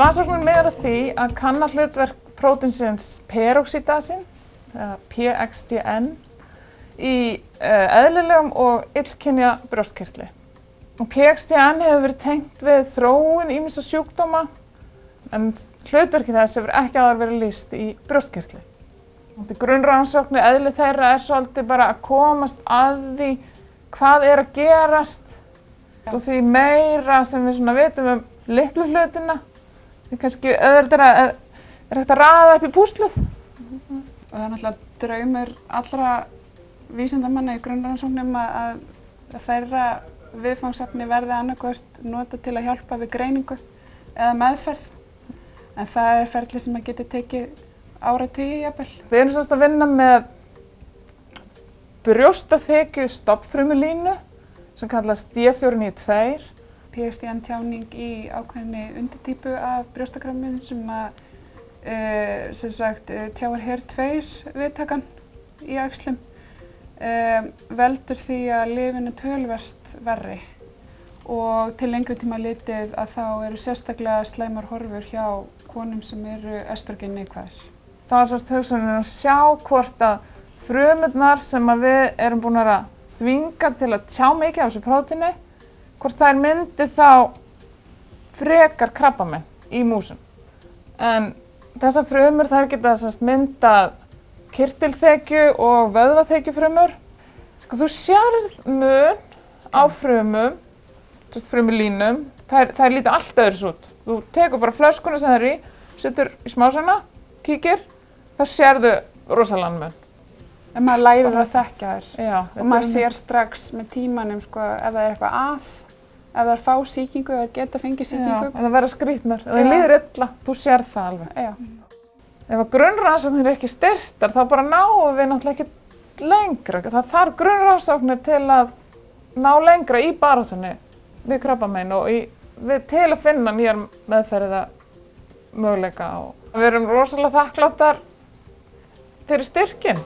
Rannsóknin miðar að því að kanna hlutverk prótínsins peroxidasin, eða PXDN, í eðlilegum og illkynja brjóstkirtli. Og PXDN hefur verið tengt við þróun ýmissa sjúkdóma, en hlutverki þess hefur ekki áður verið lýst í brjóstkirtli. Grunnrannsóknir eðli þeirra svolítið bara að komast að því hvað að gerast. Og því meira sem við vitum litlu hlutina, því kannski auðveldara hægt að raða upp í púslið. Og það náttúrulega draumur allra vísindamanna í grunnrannsóknum að þeirra viðfangsefni verði annaðhvort notað til að hjálpa við greiningu eða meðferð. En það ferli sem geti tekið áratugi jafnvel. Við erum semst að vinna með brjóstaþekju stofnfrumulínu sem kallast D492. PXDN tjáning í ákveðinni undirtýpu af brjóstakrabbameini sem tjáir HER2 viðtakan í æxlum. Veldur því að lyfin töluvert verri og til lengri tíma litið að þá eru sérstaklega slæmar horfur hjá konum sem eru estrogen neikvæðir. Það var hugsunin að sjá hvort að frumurnar sem við erum búin að þvinga til að tjá mikið af þessu prótíni, hvort þær myndi þá frekar krabbamein í músum. En þessar frumur þær geta myndað kirtilþekju og vöðvaþekjufrumur. Þú sérð mun á frumum, frumulínum, þær líta allt öðruvísi út. Þú tekur bara flöskuna sem það í, setur í smásana, kíkir, þá sérðu rosalega mun. En maður lærir að þekkja þær. Já, og maður sér strax með tímanum ef það eitthvað ef þær fá sýkingu eða geta fengið sýkingu. Já, ef það verða skrýtnar, ef það líður illa, þú sér það alveg. Já. Ef grunnrannsóknir ekki styrktar, þá bara náum við náttúrulega ekki lengra. Það þarf grunnrannsóknir til að ná lengra í baráttunni við krabbamein og til að finna nýjar meðferða möguleika. Við erum rosalega þakkláttar fyrir styrkinn.